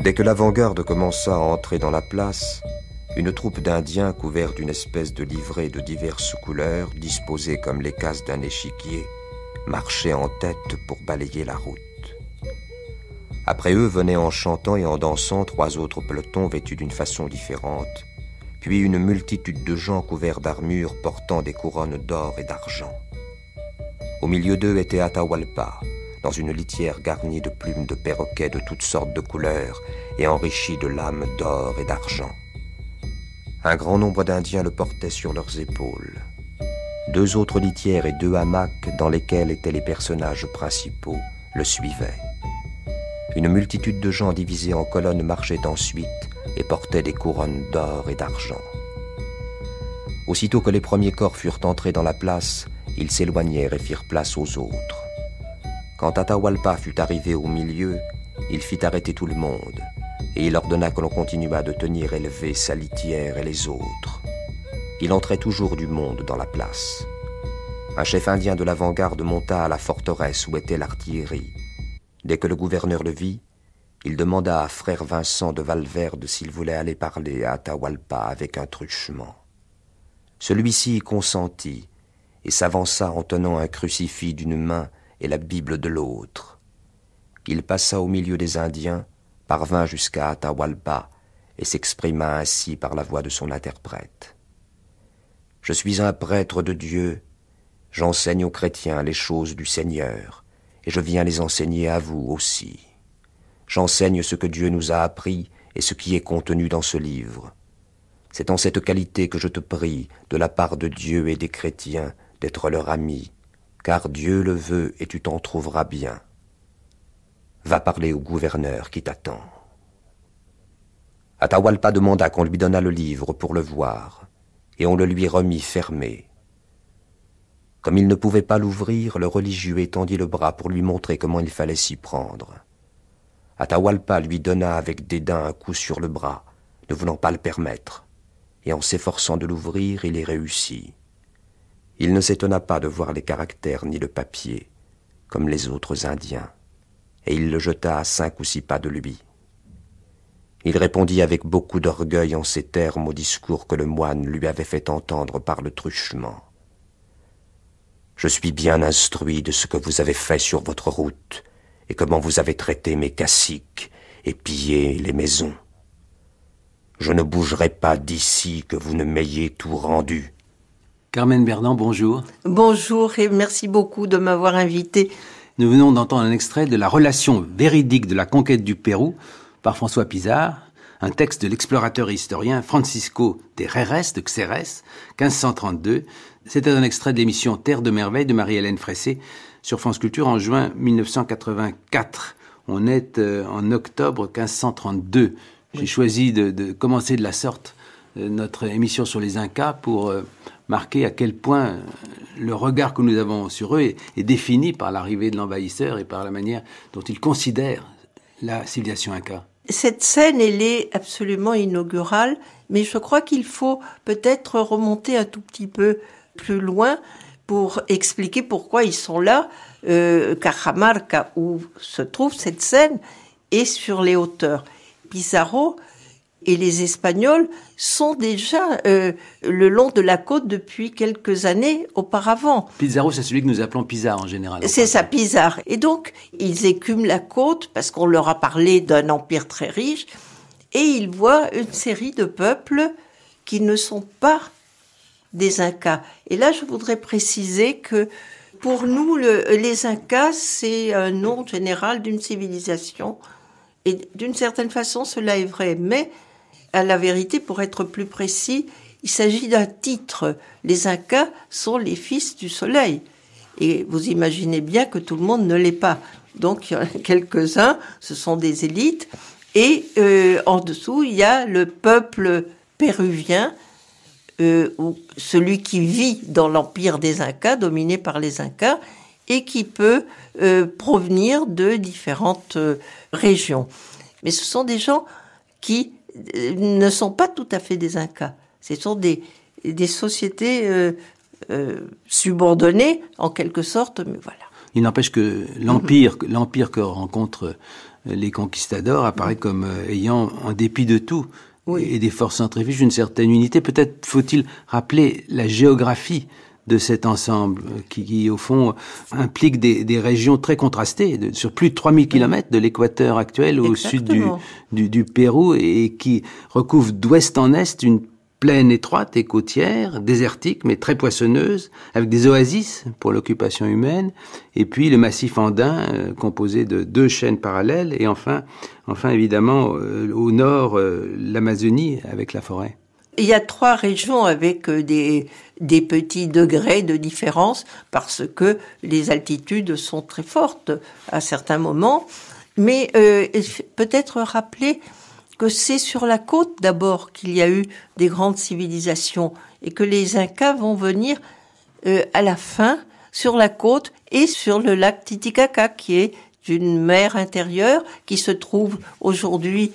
Dès que l'avant-garde commença à entrer dans la place, une troupe d'Indiens couverts d'une espèce de livrée de diverses couleurs, disposée comme les cases d'un échiquier, marchait en tête pour balayer la route. Après eux venaient en chantant et en dansant 3 autres pelotons vêtus d'une façon différente, puis une multitude de gens couverts d'armures portant des couronnes d'or et d'argent. Au milieu d'eux était Atahualpa, dans une litière garnie de plumes de perroquets de toutes sortes de couleurs et enrichie de lames d'or et d'argent. Un grand nombre d'Indiens le portaient sur leurs épaules. 2 autres litières et 2 hamacs dans lesquels étaient les personnages principaux le suivaient. Une multitude de gens divisés en colonnes marchaient ensuite et portaient des couronnes d'or et d'argent. Aussitôt que les premiers corps furent entrés dans la place, ils s'éloignèrent et firent place aux autres. Quand Atahualpa fut arrivé au milieu, il fit arrêter tout le monde, et il ordonna que l'on continuât de tenir élevée sa litière et les autres. Il entrait toujours du monde dans la place. Un chef indien de l'avant-garde monta à la forteresse où était l'artillerie. Dès que le gouverneur le vit, il demanda à frère Vincent de Valverde s'il voulait aller parler à Atahualpa avec un truchement. Celui-ci y consentit et s'avança en tenant un crucifix d'une main et la Bible de l'autre. Il passa au milieu des Indiens, parvint jusqu'à Atahualpa et s'exprima ainsi par la voix de son interprète. « Je suis un prêtre de Dieu, j'enseigne aux chrétiens les choses du Seigneur, et je viens les enseigner à vous aussi. J'enseigne ce que Dieu nous a appris et ce qui est contenu dans ce livre. C'est en cette qualité que je te prie, de la part de Dieu et des chrétiens, d'être leur ami, car Dieu le veut et tu t'en trouveras bien. Va parler au gouverneur qui t'attend. » Atahualpa demanda qu'on lui donnât le livre pour le voir, et on le lui remit fermé. Comme il ne pouvait pas l'ouvrir, le religieux étendit le bras pour lui montrer comment il fallait s'y prendre. Atahualpa lui donna avec dédain un coup sur le bras, ne voulant pas le permettre, et en s'efforçant de l'ouvrir, il y réussit. Il ne s'étonna pas de voir les caractères ni le papier, comme les autres Indiens, et il le jeta à 5 ou 6 pas de lui. Il répondit avec beaucoup d'orgueil en ces termes au discours que le moine lui avait fait entendre par le truchement. « Je suis bien instruit de ce que vous avez fait sur votre route et comment vous avez traité mes caciques et pillé les maisons. Je ne bougerai pas d'ici que vous ne m'ayez tout rendu. » Carmen Bernand, bonjour. Bonjour et merci beaucoup de m'avoir invité. Nous venons d'entendre un extrait de La relation véridique de la conquête du Pérou par François Pizarre, un texte de l'explorateur et historien Francisco de Jerez de Xérès, 1532. C'était un extrait de l'émission Terre de merveille de Marie-Hélène Fressé sur France Culture en juin 1984. On est en octobre 1532. J'ai choisi de commencer de la sorte notre émission sur les Incas pour marquer à quel point le regard que nous avons sur eux est défini par l'arrivée de l'envahisseur et par la manière dont ils considèrent la civilisation Inca. Cette scène, elle est absolument inaugurale, mais je crois qu'il faut peut-être remonter un tout petit peu plus loin pour expliquer pourquoi ils sont là. Cajamarca, où se trouve cette scène, est sur les hauteurs. Pizarro et les Espagnols sont déjà le long de la côte depuis quelques années auparavant. Pizarro, c'est celui que nous appelons Pizarre en général. C'est ça, Pizarre. Et donc, ils écument la côte parce qu'on leur a parlé d'un empire très riche et ils voient une série de peuples qui ne sont pas des Incas. Et là, je voudrais préciser que pour nous, les Incas, c'est un nom général d'une civilisation. Et d'une certaine façon, cela est vrai. Mais à la vérité, pour être plus précis, il s'agit d'un titre. Les Incas sont les fils du soleil. Et vous imaginez bien que tout le monde ne l'est pas. Donc, il y en a quelques-uns, ce sont des élites. Et en dessous, il y a le peuple péruvien, ou celui qui vit dans l'empire des Incas, dominé par les Incas, et qui peut provenir de différentes régions. Mais ce sont des gens qui ne sont pas tout à fait des Incas. Ce sont des sociétés subordonnées, en quelque sorte, mais voilà. Il n'empêche que l'empire que rencontrent les conquistadors apparaît comme ayant, en dépit de tout, et des forces centrifuges, une certaine unité. Peut-être faut-il rappeler la géographie de cet ensemble qui au fond, implique des régions très contrastées, sur plus de 3000 km de l'équateur actuel au sud du Pérou, et qui recouvre d'ouest en est une plaine étroite et côtière, désertique mais très poissonneuse, avec des oasis pour l'occupation humaine, et puis le massif andin composé de 2 chaînes parallèles, et enfin évidemment au nord l'Amazonie avec la forêt. Il y a 3 régions avec des petits degrés de différence parce que les altitudes sont très fortes à certains moments. Mais peut-être rappeler que c'est sur la côte d'abord qu'il y a eu des grandes civilisations et que les Incas vont venir à la fin sur la côte et sur le lac Titicaca qui est une mer intérieure qui se trouve aujourd'hui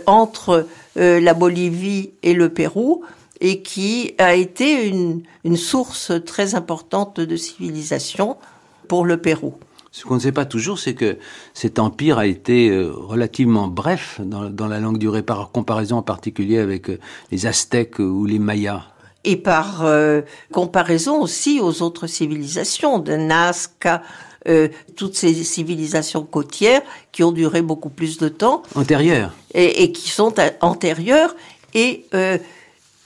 entre la Bolivie et le Pérou et qui a été une source très importante de civilisation pour le Pérou. Ce qu'on ne sait pas toujours, c'est que cet empire a été relativement bref dans la longue durée, par comparaison en particulier avec les Aztèques ou les Mayas. Et par comparaison aussi aux autres civilisations, de Nazca, toutes ces civilisations côtières qui ont duré beaucoup plus de temps. Antérieures. Et qui sont antérieures. Et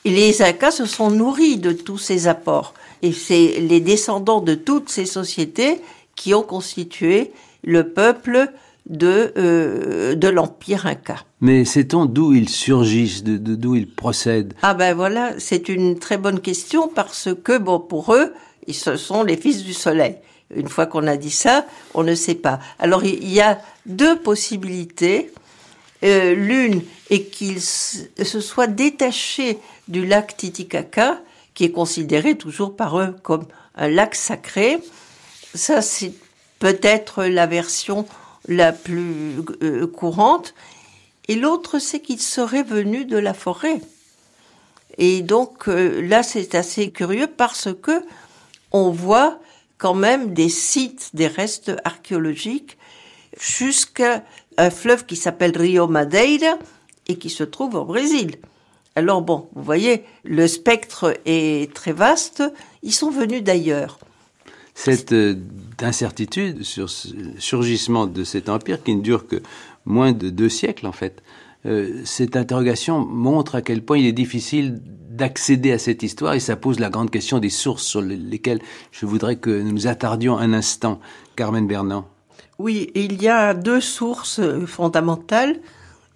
les Incas se sont nourris de tous ces apports. Et c'est les descendants de toutes ces sociétés qui ont constitué le peuple de l'Empire Inca. Mais sait-on d'où ils surgissent, d'où ils procèdent? Ah ben voilà, c'est une très bonne question parce que, bon, pour eux, ce sont les fils du soleil. Une fois qu'on a dit ça, on ne sait pas. Alors, il y a 2 possibilités. L'une est qu'ils se soient détachés du lac Titicaca, qui est considéré toujours par eux comme un lac sacré. Ça, c'est peut-être la version la plus courante. Et l'autre, c'est qu'ils seraient venus de la forêt. Et donc, là, c'est assez curieux parce que on voit quand même des sites, des restes archéologiques jusqu'à un fleuve qui s'appelle Rio Madeira et qui se trouve au Brésil. Alors bon, vous voyez, le spectre est très vaste, ils sont venus d'ailleurs. Cette incertitude sur ce surgissement de cet empire qui ne dure que moins de 2 siècles en fait, cette interrogation montre à quel point il est difficile d'accéder à cette histoire et ça pose la grande question des sources sur lesquelles je voudrais que nous nous attardions un instant. Carmen Bernand. Oui, il y a 2 sources fondamentales.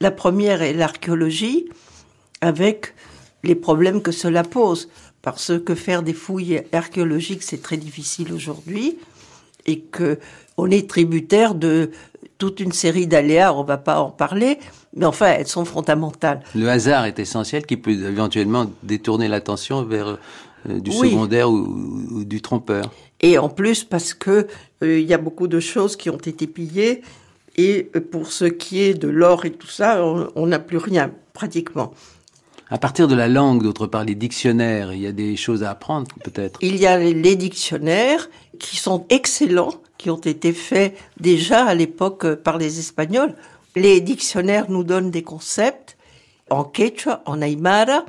La première est l'archéologie, avec les problèmes que cela pose. Parce que faire des fouilles archéologiques, c'est très difficile aujourd'hui, et que on est tributaire de toute une série d'aléas, on ne va pas en parler, mais enfin, elles sont fondamentales. Le hasard est essentiel, qui peut éventuellement détourner l'attention vers du secondaire ou du trompeur. Et en plus, parce que il y a beaucoup de choses qui ont été pillées, et pour ce qui est de l'or et tout ça, on n'a plus rien, pratiquement. À partir de la langue, d'autre part, les dictionnaires, il y a des choses à apprendre, peut-être? Il y a les dictionnaires qui sont excellents, qui ont été faits déjà à l'époque par les Espagnols. Les dictionnaires nous donnent des concepts en quechua, en aymara,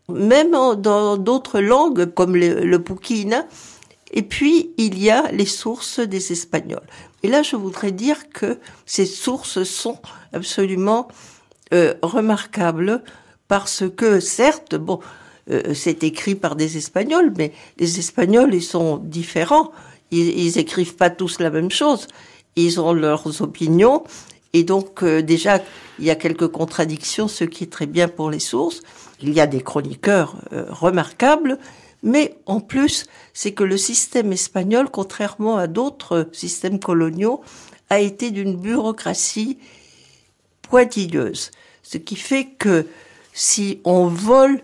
même dans d'autres langues comme le puquina. Et puis, il y a les sources des Espagnols. Et là, je voudrais dire que ces sources sont absolument remarquables parce que, certes, bon, c'est écrit par des Espagnols, mais les Espagnols, ils sont différents. Ils écrivent pas tous la même chose. Ils ont leurs opinions. Et donc, déjà, il y a quelques contradictions, ce qui est très bien pour les sources. Il y a des chroniqueurs remarquables. Mais en plus, c'est que le système espagnol, contrairement à d'autres systèmes coloniaux, a été d'une bureaucratie pointilleuse. Ce qui fait que si on vole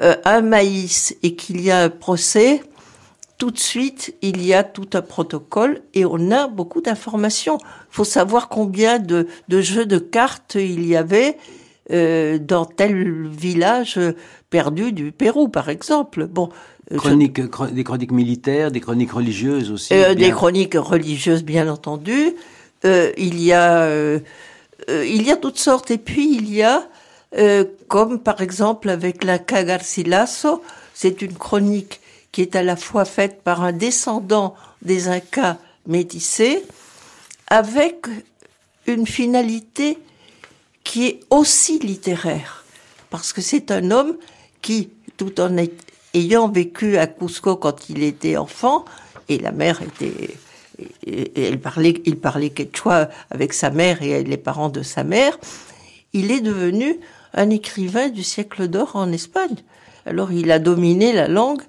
un maïs et qu'il y a un procès, tout de suite, il y a tout un protocole et on a beaucoup d'informations. Il faut savoir combien de jeux de cartes il y avait dans tel village perdu du Pérou, par exemple. Bon, des chroniques militaires, des chroniques religieuses aussi. Des chroniques religieuses, bien entendu. Il y a toutes sortes. Et puis il y a, comme par exemple avec l'Inca Garcilaso, c'est une chronique qui est à la fois faite par un descendant des Incas métissés, avec une finalité qui est aussi littéraire. Parce que c'est un homme qui, tout en ayant vécu à Cusco quand il était enfant, et la mère était... il parlait quechua avec sa mère et les parents de sa mère, il est devenu un écrivain du siècle d'or en Espagne. Alors il a dominé la langue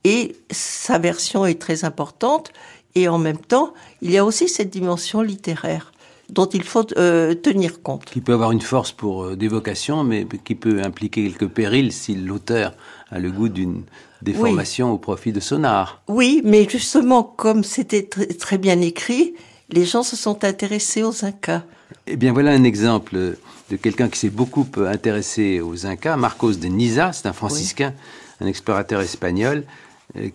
et sa version est très importante, et en même temps, il y a aussi cette dimension littéraire dont il faut tenir compte. Qui peut avoir une force pour d'évocation, mais qui peut impliquer quelques périls si l'auteur a le goût d'une déformation au profit de son art. Oui, mais justement, comme c'était très bien écrit, les gens se sont intéressés aux Incas. Eh bien, voilà un exemple de quelqu'un qui s'est beaucoup intéressé aux Incas, Marcos de Niza, c'est un franciscain, un explorateur espagnol,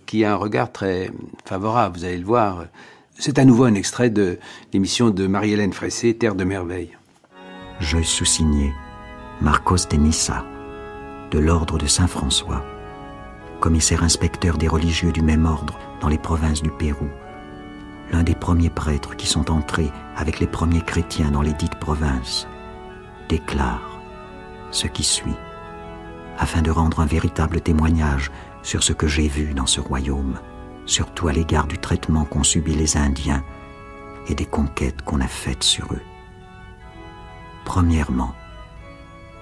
qui a un regard très favorable, vous allez le voir. C'est à nouveau un extrait de l'émission de Marie-Hélène Fressé, Terre de merveille. Je sous-signé Marcos de Niza, de l'ordre de Saint-François, commissaire inspecteur des religieux du même ordre dans les provinces du Pérou, l'un des premiers prêtres qui sont entrés avec les premiers chrétiens dans les dites provinces, déclare ce qui suit, afin de rendre un véritable témoignage sur ce que j'ai vu dans ce royaume, surtout à l'égard du traitement qu'ont subi les Indiens et des conquêtes qu'on a faites sur eux. Premièrement,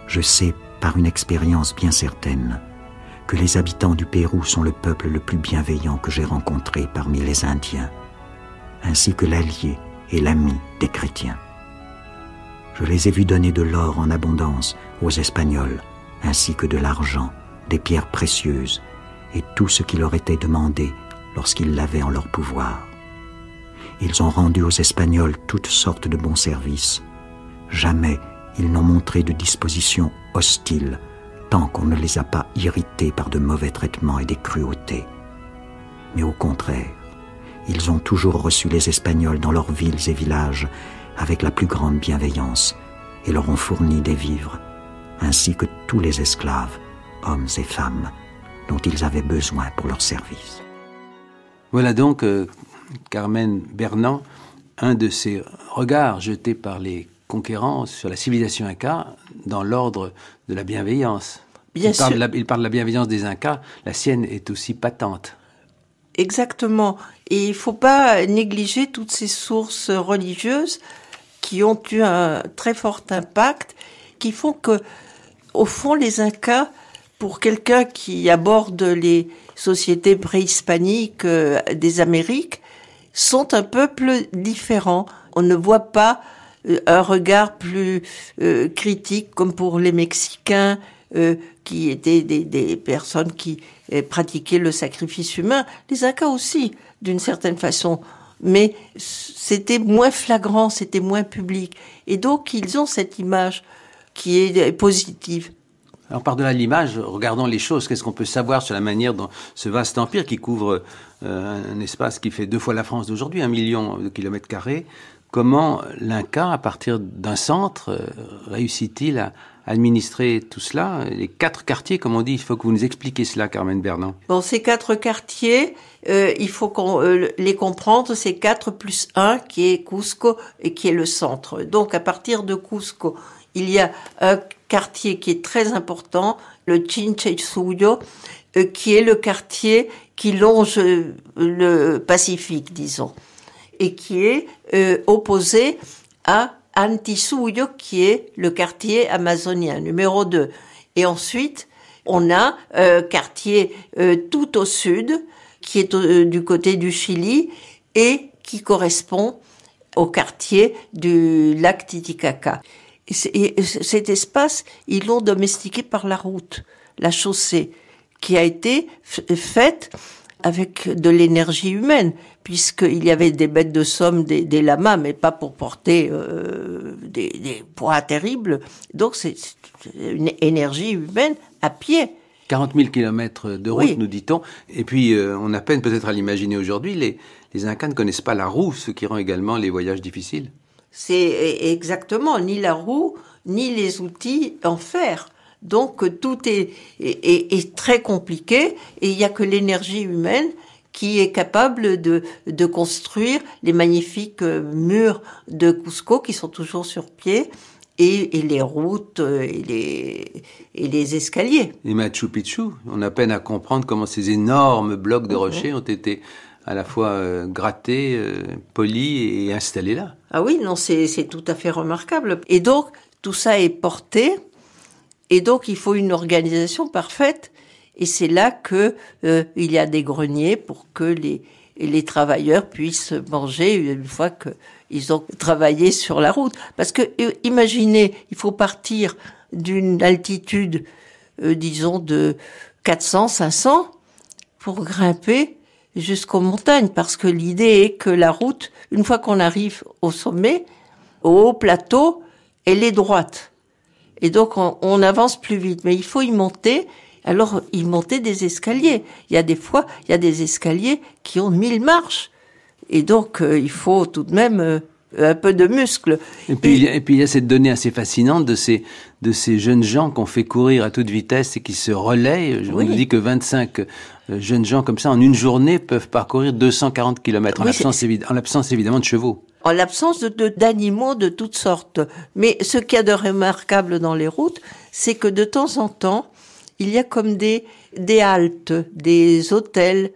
je sais par une expérience bien certaine que les habitants du Pérou sont le peuple le plus bienveillant que j'ai rencontré parmi les Indiens, ainsi que l'allié et l'ami des chrétiens. Je les ai vus donner de l'or en abondance aux Espagnols, ainsi que de l'argent, des pierres précieuses et tout ce qui leur était demandé lorsqu'ils l'avaient en leur pouvoir. Ils ont rendu aux Espagnols toutes sortes de bons services. Jamais ils n'ont montré de disposition hostile, tant qu'on ne les a pas irrités par de mauvais traitements et des cruautés. Mais au contraire, ils ont toujours reçu les Espagnols dans leurs villes et villages avec la plus grande bienveillance et leur ont fourni des vivres, ainsi que tous les esclaves, hommes et femmes, dont ils avaient besoin pour leur service. Voilà donc, Carmen Bernand, un de ces regards jetés par les conquérants sur la civilisation inca dans l'ordre de la bienveillance. Il parle de la bienveillance des Incas, la sienne est aussi patente. Exactement. Et il ne faut pas négliger toutes ces sources religieuses qui ont eu un très fort impact, qui font que, au fond, les Incas, pour quelqu'un qui aborde les sociétés préhispaniques des Amériques, sont un peuple différent. On ne voit pas un regard plus critique comme pour les Mexicains, qui étaient des personnes qui pratiquaient le sacrifice humain. Les Incas aussi, d'une certaine façon. Mais c'était moins flagrant, c'était moins public. Et donc, ils ont cette image qui est positive. Alors, par-delà l'image, regardons les choses. Qu'est-ce qu'on peut savoir sur la manière dont ce vaste empire qui couvre un espace qui fait 2 fois la France d'aujourd'hui, 1 million de kilomètres carrés, comment l'Inca, à partir d'un centre, réussit-il à administrer tout cela? Les 4 quartiers, comme on dit, il faut que vous nous expliquiez cela, Carmen Bernand. Bon, ces 4 quartiers, il faut les comprendre, c'est 4 plus 1 qui est Cusco et qui est le centre. Donc, à partir de Cusco, il y a un quartier qui est très important, le Chincheysuyo, qui est le quartier qui longe le Pacifique, disons, et qui est opposé à Antisuyo, qui est le quartier amazonien, numéro 2. Et ensuite, on a un quartier tout au sud, qui est du côté du Chili, et qui correspond au quartier du lac Titicaca. Et cet espace, ils l'ont domestiqué par la route, la chaussée, qui a été faite avec de l'énergie humaine, puisqu'il y avait des bêtes de somme, des lamas, mais pas pour porter des poids terribles. Donc c'est une énergie humaine à pied. 40 000 kilomètres de route, Oui. nous dit-on. Et puis, on a peine peut-être à l'imaginer aujourd'hui, les Incas ne connaissent pas la roue, ce qui rend également les voyages difficiles. C'est exactement ni la roue, ni les outils en fer. Donc tout est très compliqué et il n'y a que l'énergie humaine qui est capable de construire les magnifiques murs de Cusco qui sont toujours sur pied et les routes et les escaliers. Et Machu Picchu, on a peine à comprendre comment ces énormes blocs de rochers ont été à la fois grattés, polis et installés là. Ah oui, non, c'est tout à fait remarquable. Et donc, tout ça est porté, et donc il faut une organisation parfaite. Et c'est là que il y a des greniers pour que les travailleurs puissent manger une fois qu'ils ont travaillé sur la route. Parce que, imaginez, il faut partir d'une altitude, disons, de 400, 500 pour grimper jusqu'aux montagnes, parce que l'idée est que la route, une fois qu'on arrive au sommet, au haut plateau, elle est droite. Et donc, on avance plus vite. Mais il faut y monter. Alors, y monter des escaliers. Il y a des escaliers qui ont 1000 marches. Et donc, il faut tout de même un peu de muscle. Et puis il y a cette donnée assez fascinante de ces jeunes gens qu'on fait courir à toute vitesse et qui se relaient. On nous dit que 25 jeunes gens comme ça, en une journée, peuvent parcourir 240 km, en l'absence évidemment de chevaux. En l'absence d'animaux de toutes sortes. Mais ce qu'il y a de remarquable dans les routes, c'est que de temps en temps, il y a comme des haltes, des hôtels,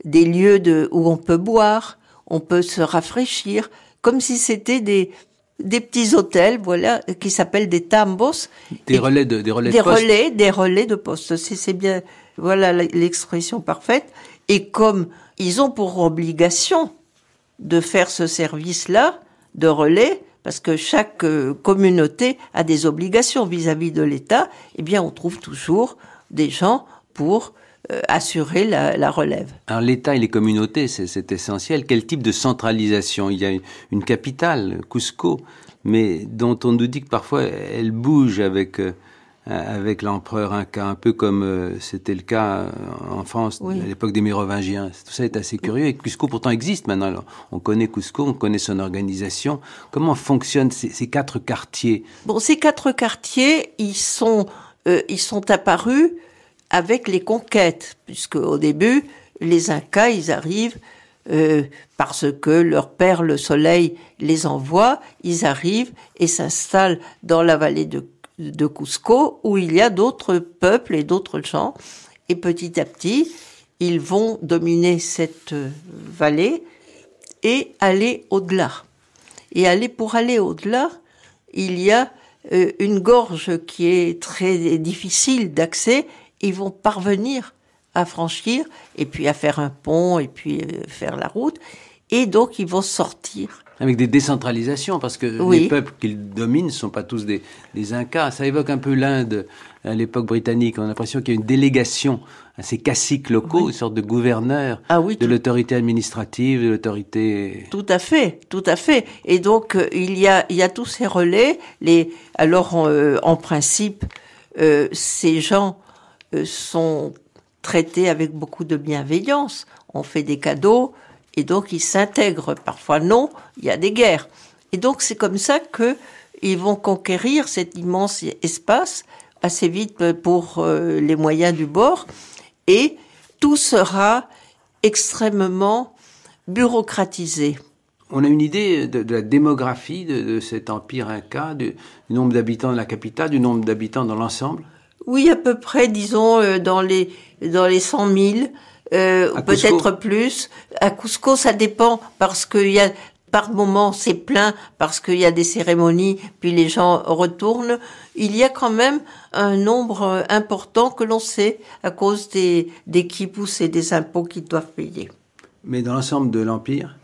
des lieux où on peut boire, on peut se rafraîchir, comme si c'était des petits hôtels, voilà, qui s'appellent des tambos. Des relais de poste. Des relais de poste. C'est bien, voilà l'expression parfaite. Et comme ils ont pour obligation de faire ce service-là, de relais, parce que chaque communauté a des obligations vis-à-vis de l'État, eh bien, on trouve toujours des gens pour assurer la relève. Alors l'État et les communautés, c'est essentiel. Quel type de centralisation? Il y a une capitale, Cusco, mais dont on nous dit que parfois elle bouge avec l'empereur Inca, un peu comme c'était le cas en France à l'époque des Mérovingiens. Tout ça est assez curieux. Et Cusco pourtant existe maintenant. Alors, on connaît Cusco, on connaît son organisation. Comment fonctionnent ces 4 quartiers? Bon, ces 4 quartiers, ils sont apparus avec les conquêtes, puisque au début, les Incas, ils arrivent parce que leur père, le soleil, les envoie, ils arrivent et s'installent dans la vallée de Cusco, où il y a d'autres peuples et d'autres gens. Et petit à petit, ils vont dominer cette vallée et aller au-delà. Et pour aller au-delà, il y a une gorge qui est très difficile d'accès. Ils vont parvenir à franchir, et puis à faire un pont, et puis faire la route. Et donc, ils vont sortir. Avec des décentralisations, parce que les peuples qu'ils dominent ne sont pas tous des Incas. Ça évoque un peu l'Inde à l'époque britannique. On a l'impression qu'il y a une délégation à ces caciques locaux, une sorte de gouverneur de l'autorité administrative, de l'autorité... Tout à fait, tout à fait. Et donc, il y a tous ces relais. Alors, en principe, ces gens sont traités avec beaucoup de bienveillance. On fait des cadeaux et donc ils s'intègrent. Parfois non, il y a des guerres. Et donc c'est comme ça qu'ils vont conquérir cet immense espace assez vite pour les moyens du bord. Et tout sera extrêmement bureaucratisé. On a une idée de la démographie de cet empire Inca, du nombre d'habitants de la capitale, du nombre d'habitants dans l'ensemble? Oui, à peu près, disons, dans les 100 000, peut-être plus. À Cusco, ça dépend, parce qu'il y a, par moment, c'est plein, parce qu'il y a des cérémonies, puis les gens retournent. Il y a quand même un nombre important que l'on sait à cause des quipus et des impôts qu'ils doivent payer. Mais dans l'ensemble de l'Empire?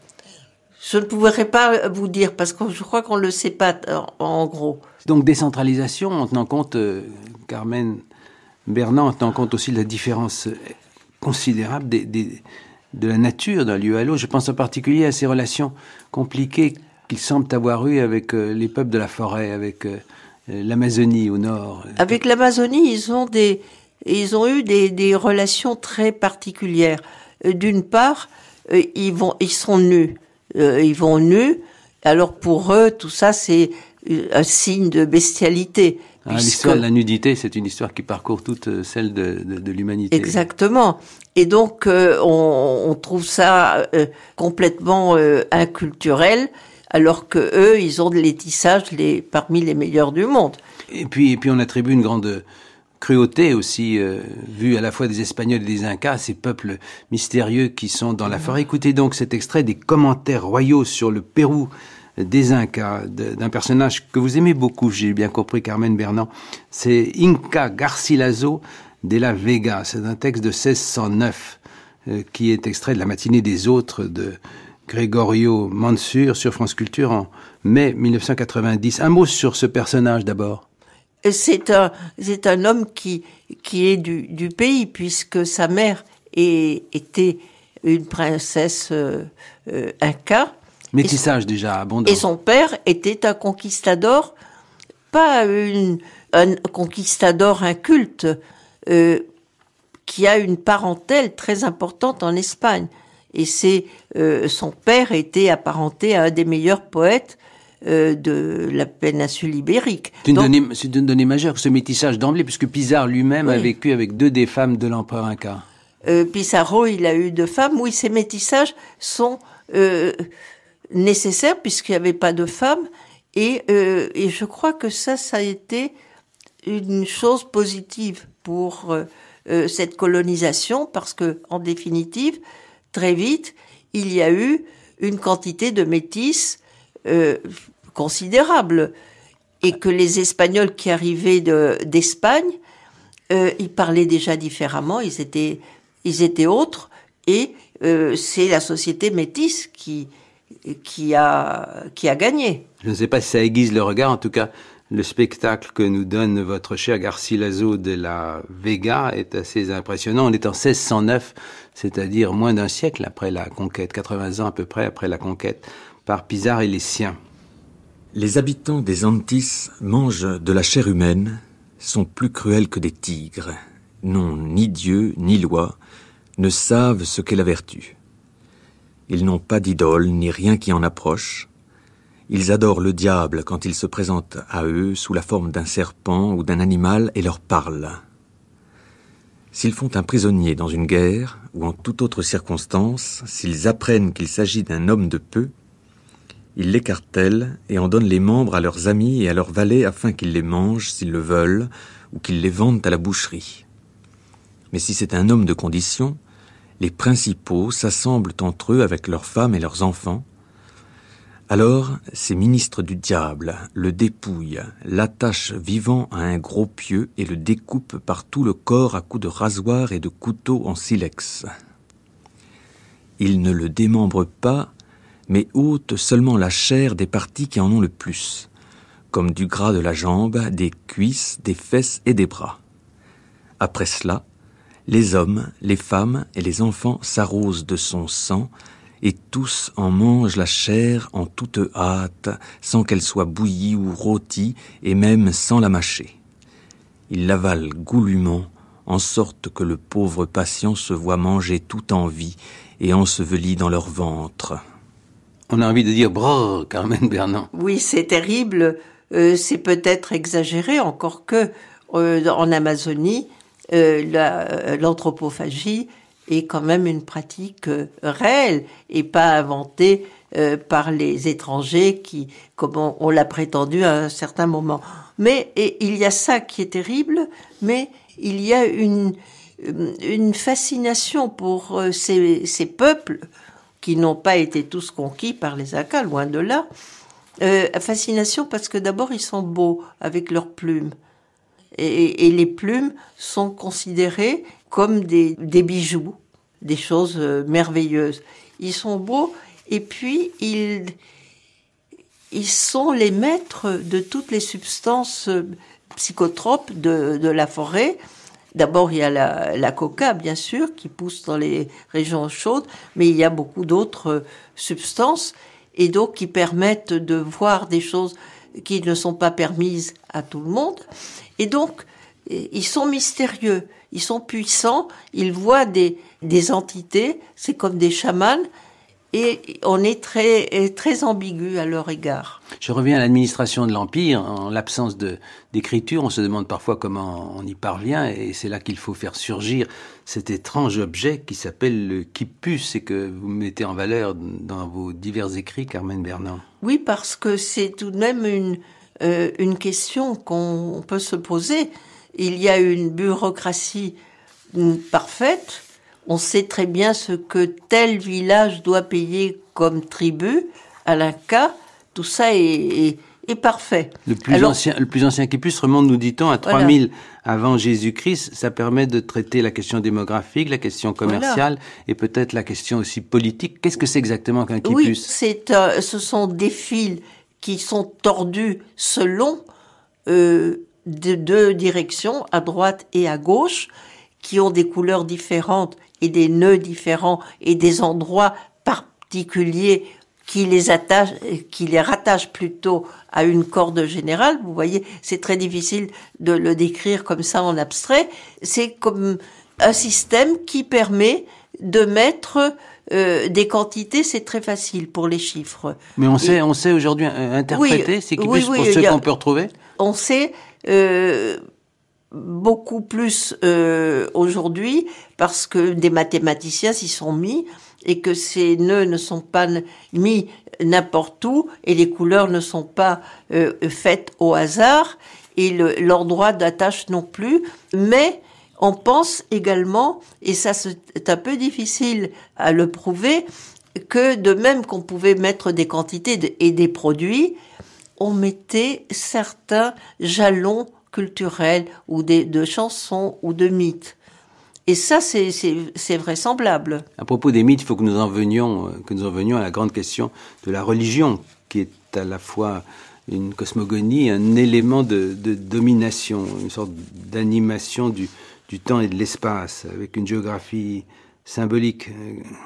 Je ne pourrais pas vous dire, parce que je crois qu'on ne le sait pas en gros. Donc décentralisation, en tenant compte, Carmen Bernand, en tenant compte aussi de la différence considérable de la nature d'un lieu à l'autre. Je pense en particulier à ces relations compliquées qu'ils semblent avoir eues avec les peuples de la forêt, avec l'Amazonie au nord. Avec l'Amazonie, ils ont eu des relations très particulières. D'une part, ils sont nus. Ils vont nus. Alors pour eux, tout ça, c'est un signe de bestialité. L'histoire de la nudité, c'est une histoire qui parcourt toute celle de l'humanité. Exactement. Et donc, on trouve ça complètement inculturel, alors que eux, ils ont des tissages parmi les meilleurs du monde. Et puis on attribue une grande cruauté aussi, vue à la fois des Espagnols et des Incas, ces peuples mystérieux qui sont dans la forêt. Écoutez donc cet extrait des commentaires royaux sur le Pérou des Incas, d'un personnage que vous aimez beaucoup, j'ai bien compris, Carmen Bernand. C'est Inca Garcilaso de la Vega. C'est un texte de 1609 qui est extrait de La matinée des autres de Gregorio Mansur sur France Culture en mai 1990. Un mot sur ce personnage d'abord. C'est un homme qui est du pays, puisque sa mère était une princesse inca. Métissage déjà abondant. Et son père était un conquistador, pas un conquistador inculte, qui a une parentèle très importante en Espagne. Et son père était apparenté à un des meilleurs poètes de la péninsule ibérique. C'est une donnée majeure, ce métissage d'emblée, puisque Pizarro lui-même a vécu avec 2 des femmes de l'empereur Inca. Pizarro, il a eu 2 femmes. Oui, ces métissages sont nécessaires, puisqu'il n'y avait pas de femmes. Et je crois que ça a été une chose positive pour cette colonisation, parce que, en définitive, très vite, il y a eu une quantité de métis considérable, et que les Espagnols qui arrivaient d'Espagne, ils parlaient déjà différemment, ils étaient autres, et c'est la société métisse qui a gagné. Je ne sais pas si ça aiguise le regard, en tout cas, le spectacle que nous donne votre cher Garcilaso de la Vega est assez impressionnant. On est en 1609, c'est-à-dire moins d'un siècle après la conquête, 80 ans à peu près après la conquête par Pizarro et les siens. Les habitants des Antilles mangent de la chair humaine, sont plus cruels que des tigres, n'ont ni Dieu ni loi, ne savent ce qu'est la vertu. Ils n'ont pas d'idole ni rien qui en approche. Ils adorent le diable quand il se présente à eux sous la forme d'un serpent ou d'un animal et leur parle. S'ils font un prisonnier dans une guerre ou en toute autre circonstance, s'ils apprennent qu'il s'agit d'un homme de peu, ils l'écartèlent et en donnent les membres à leurs amis et à leurs valets afin qu'ils les mangent s'ils le veulent ou qu'ils les vendent à la boucherie. Mais si c'est un homme de condition, les principaux s'assemblent entre eux avec leurs femmes et leurs enfants. Alors, ces ministres du diable le dépouillent, l'attachent vivant à un gros pieu et le découpent par tout le corps à coups de rasoir et de couteau en silex. Ils ne le démembrent pas, mais ôtent seulement la chair des parties qui en ont le plus, comme du gras de la jambe, des cuisses, des fesses et des bras. Après cela, les hommes, les femmes et les enfants s'arrosent de son sang, et tous en mangent la chair en toute hâte, sans qu'elle soit bouillie ou rôtie, et même sans la mâcher. Ils l'avalent goulûment, en sorte que le pauvre patient se voit manger tout en vie et enseveli dans leur ventre. On a envie de dire brrr, Carmen Bernand. Oui, c'est terrible. C'est peut-être exagéré, encore que en Amazonie, l'anthropophagie est quand même une pratique réelle et pas inventée par les étrangers qui, comme on l'a prétendu à un certain moment. Mais il y a ça qui est terrible, mais il y a une fascination pour ces peuples qui n'ont pas été tous conquis par les Incas, loin de là. Fascination parce que d'abord ils sont beaux avec leurs plumes. Et les plumes sont considérées comme des bijoux, des choses merveilleuses. Ils sont beaux et puis ils sont les maîtres de toutes les substances psychotropes de la forêt. D'abord, il y a la coca, bien sûr, qui pousse dans les régions chaudes, mais il y a beaucoup d'autres substances, et donc qui permettent de voir des choses qui ne sont pas permises à tout le monde. Et donc, ils sont mystérieux, ils sont puissants, ils voient des entités, c'est comme des chamans, et on est très ambigu à leur égard. Je reviens à l'administration de l'Empire. En l'absence d'écriture, on se demande parfois comment on y parvient, et c'est là qu'il faut faire surgir cet étrange objet qui s'appelle le quippus, et que vous mettez en valeur dans vos divers écrits, Carmen Bernand. Oui, parce que c'est tout de même une question qu'on peut se poser. Il y a une bureaucratie parfaite. On sait très bien ce que tel village doit payer comme tribut à l'Inca. Tout ça est parfait. Le plus ancien quippus remonte, nous dit-on, à 3000 avant Jésus-Christ. Ça permet de traiter la question démographique, la question commerciale et peut-être la question aussi politique. Qu'est-ce que c'est exactement qu'un quippus ? Oui, ce sont des fils qui sont tordus selon deux directions, à droite et à gauche, qui ont des couleurs différentes et des nœuds différents et des endroits particuliers qui les rattachent plutôt à une corde générale. Vous voyez, c'est très difficile de le décrire comme ça en abstrait. C'est comme un système qui permet de mettre des quantités, c'est très facile pour les chiffres. Mais on sait aujourd'hui interpréter ces quippus pour ceux qu'on peut retrouver ? On sait beaucoup plus aujourd'hui parce que des mathématiciens s'y sont mis et que ces nœuds ne sont pas mis n'importe où et les couleurs ne sont pas faites au hasard et l'endroit d'attache non plus. Mais on pense également, et ça c'est un peu difficile à le prouver, que de même qu'on pouvait mettre des quantités et des produits, on mettait certains jalons culturels ou de chansons ou de mythes. Et ça, c'est vraisemblable. À propos des mythes, il faut que nous en venions à la grande question de la religion, qui est à la fois une cosmogonie, un élément de domination, une sorte d'animation du temps et de l'espace, avec une géographie symbolique.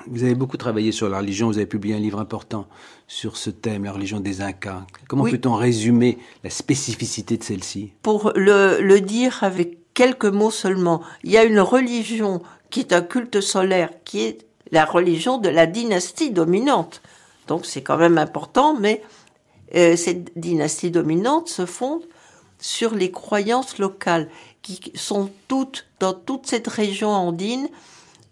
Vous avez beaucoup travaillé sur la religion, vous avez publié un livre important sur ce thème, la religion des Incas. Comment peut-on résumer la spécificité de celle-ci ? Pour le dire avec quelques mots seulement, il y a une religion qui est un culte solaire, qui est la religion de la dynastie dominante. Donc c'est quand même important, mais cette dynastie dominante se fonde sur les croyances locales, qui sont toutes, dans toute cette région andine,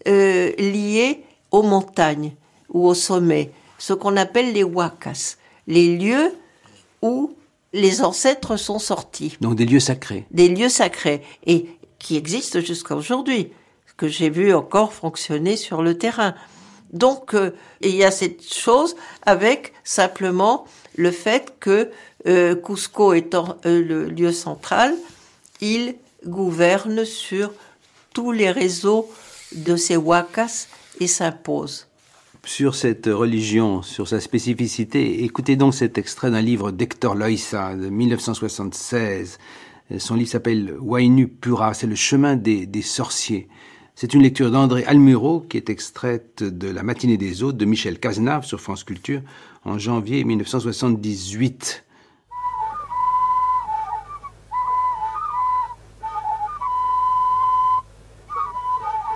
liées aux montagnes ou aux sommets, ce qu'on appelle les huacas, les lieux où les ancêtres sont sortis. Donc des lieux sacrés. Des lieux sacrés, et qui existent jusqu'à aujourd'hui, que j'ai vu encore fonctionner sur le terrain. Donc il y a cette chose avec simplement le fait que Cusco étant le lieu central, il gouverne sur tous les réseaux de ces huacas et s'impose. Sur cette religion, sur sa spécificité, écoutez donc cet extrait d'un livre d'Hector Loaiza de 1976. Son livre s'appelle Huaynu Pura, c'est le chemin des sorciers. C'est une lecture d'André Almuro qui est extraite de La matinée des hôtes de Michel Cazenave sur France Culture en janvier 1978.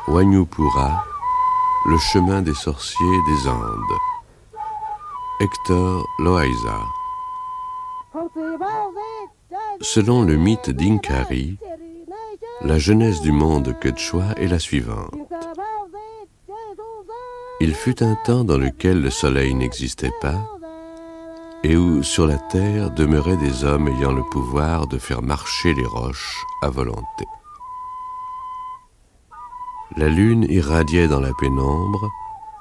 Huaynu Pura, le chemin des sorciers des Andes. Hector Loaiza. Selon le mythe d'Inkari, la genèse du monde quechua est la suivante. Il fut un temps dans lequel le soleil n'existait pas et où sur la terre demeuraient des hommes ayant le pouvoir de faire marcher les roches à volonté. La lune irradiait dans la pénombre,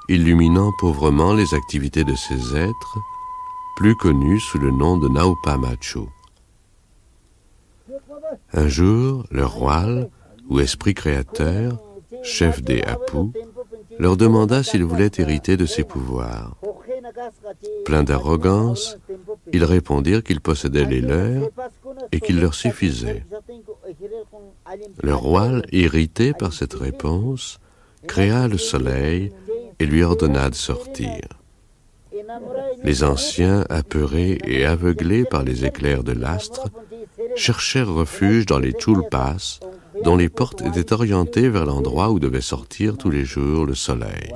illuminant pauvrement les activités de ces êtres, plus connus sous le nom de Naupa Machu. Un jour, le roi, ou esprit créateur, chef des Apu, leur demanda s'ils voulaient hériter de ses pouvoirs. Pleins d'arrogance, ils répondirent qu'ils possédaient les leurs et qu'il leur suffisait. Le roi, irrité par cette réponse, créa le soleil et lui ordonna de sortir. Les anciens, apeurés et aveuglés par les éclairs de l'astre, cherchèrent refuge dans les tulpas, dont les portes étaient orientées vers l'endroit où devait sortir tous les jours le soleil.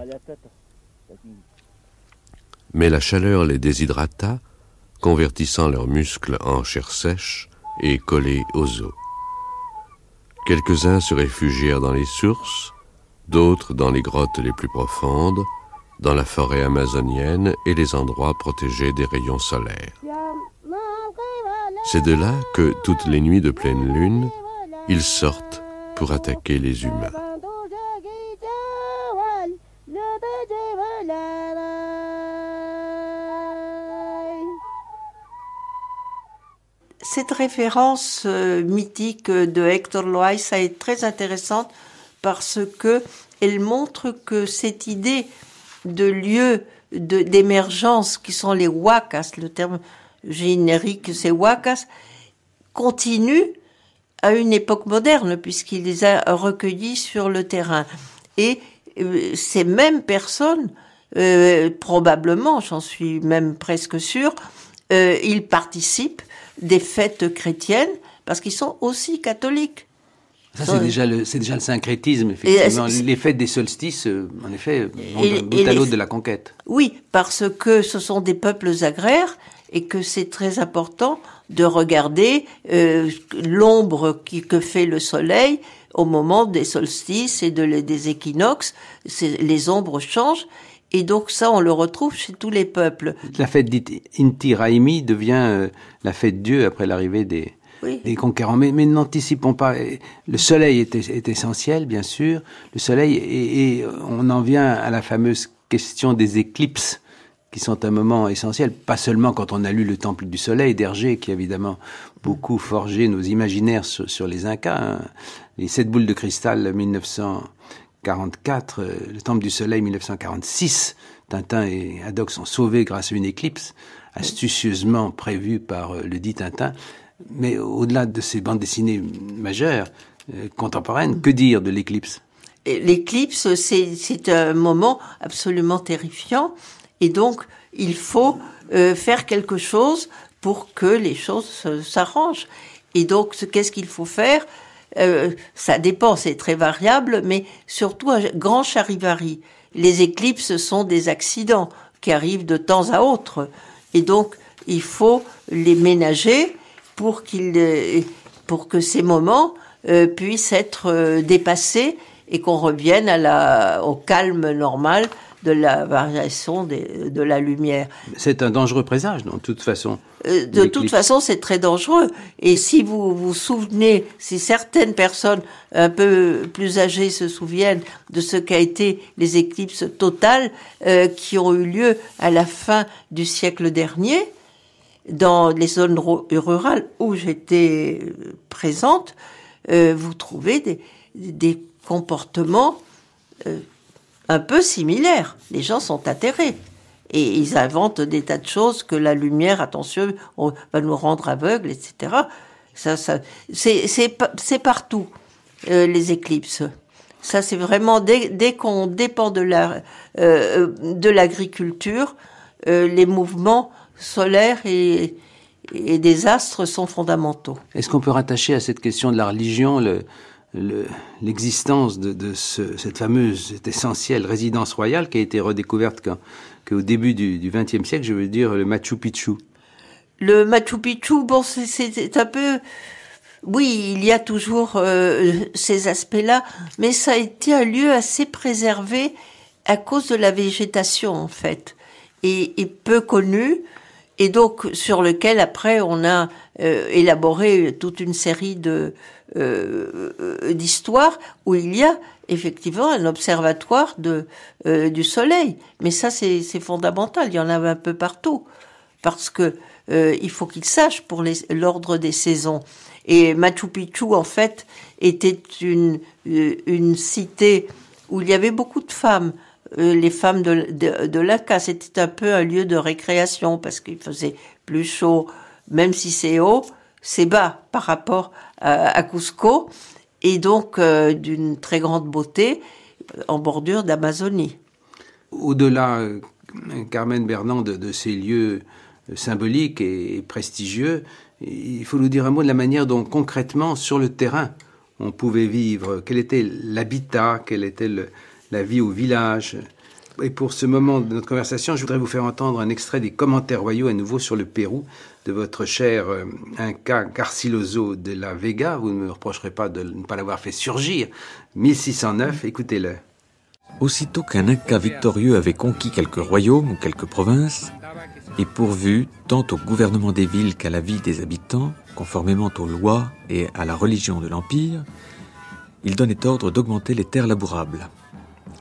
Mais la chaleur les déshydrata, convertissant leurs muscles en chair sèche et collée aux os. Quelques-uns se réfugièrent dans les sources, d'autres dans les grottes les plus profondes, dans la forêt amazonienne et les endroits protégés des rayons solaires. C'est de là que, toutes les nuits de pleine lune, ils sortent pour attaquer les humains. Cette référence mythique de Hector Loaiza est très intéressante parce que elle montre que cette idée de lieu d'émergence qui sont les huacas, le terme générique c'est huacas, continue à une époque moderne puisqu'il les a recueillis sur le terrain. Et ces mêmes personnes, probablement, j'en suis même presque sûre, ils participent des fêtes chrétiennes parce qu'ils sont aussi catholiques. Ça, c'est déjà le syncrétisme, effectivement. Les fêtes des solstices, en effet, vont d'un bout à l'autre de la conquête. Oui, parce que ce sont des peuples agraires et que c'est très important de regarder l'ombre que fait le soleil au moment des solstices et des équinoxes. Les ombres changent. Et donc ça, on le retrouve chez tous les peuples. La fête dite Inti Raymi devient la fête Dieu après l'arrivée des conquérants. Mais n'anticipons pas. Le soleil est essentiel, bien sûr. Le soleil, et on en vient à la fameuse question des éclipses, qui sont un moment essentiel, pas seulement quand on a lu le Temple du Soleil d'Hergé, qui a évidemment beaucoup forgé nos imaginaires sur les Incas, hein. Les 7 boules de cristal 1944, le Temple du Soleil 1946, Tintin et Haddock sont sauvés grâce à une éclipse, astucieusement prévue par le dit Tintin. Mais au-delà de ces bandes dessinées majeures, contemporaines, que dire de l'éclipse ? L'éclipse, c'est un moment absolument terrifiant. Et donc, il faut faire quelque chose pour que les choses s'arrangent. Et donc, qu'est-ce qu'il faut faire ? Ça dépend, c'est très variable, mais surtout un grand charivari. Les éclipses sont des accidents qui arrivent de temps à autre. Et donc, il faut les ménager pour que ces moments puissent être dépassés et qu'on revienne au calme normal de la variation de la lumière. C'est un dangereux présage, de toute façon. De toute façon, c'est très dangereux. Et si vous vous souvenez, si certaines personnes un peu plus âgées se souviennent de ce qu'a été les éclipses totales qui ont eu lieu à la fin du siècle dernier, dans les zones rurales où j'étais présente, vous trouvez des comportements un peu similaires. Les gens sont atterrés. Et ils inventent des tas de choses que la lumière, attention, va nous rendre aveugles, etc. C'est partout, les éclipses. Ça, c'est vraiment, dès qu'on dépend de l'agriculture, les mouvements solaires et des astres sont fondamentaux. Est-ce qu'on peut rattacher à cette question de la religion l'existence de cette essentielle résidence royale qui a été redécouverte qu'au début du XXe siècle, je veux dire le Machu Picchu. Le Machu Picchu, bon, c'est un peu... Oui, il y a toujours ces aspects-là, mais ça a été un lieu assez préservé à cause de la végétation, en fait, et peu connu, et donc sur lequel, après, on a élaboré toute une série d'histoires où il y a effectivement un observatoire du soleil. Mais ça, c'est fondamental, il y en a un peu partout, parce que il faut qu'ils sachent pour l'ordre des saisons. Et Machu Picchu, en fait, était une cité où il y avait beaucoup de femmes. Les femmes de l'Inca, c'était un peu un lieu de récréation parce qu'il faisait plus chaud, même si c'est haut, c'est bas par rapport à Cusco. et donc d'une très grande beauté en bordure d'Amazonie. Au-delà, Carmen Bernand, de ces lieux symboliques et prestigieux, il faut nous dire un mot de la manière dont concrètement, sur le terrain, on pouvait vivre. Quel était l'habitat, quelle était la vie au village. Et pour ce moment de notre conversation, je voudrais vous faire entendre un extrait des commentaires royaux à nouveau sur le Pérou de votre cher Inca Garcilaso de la Vega. Vous ne me reprocherez pas de ne pas l'avoir fait surgir. 1609, écoutez-le. Aussitôt qu'un Inca victorieux avait conquis quelques royaumes ou quelques provinces, et pourvu tant au gouvernement des villes qu'à la vie des habitants, conformément aux lois et à la religion de l'Empire, il donnait ordre d'augmenter les terres labourables,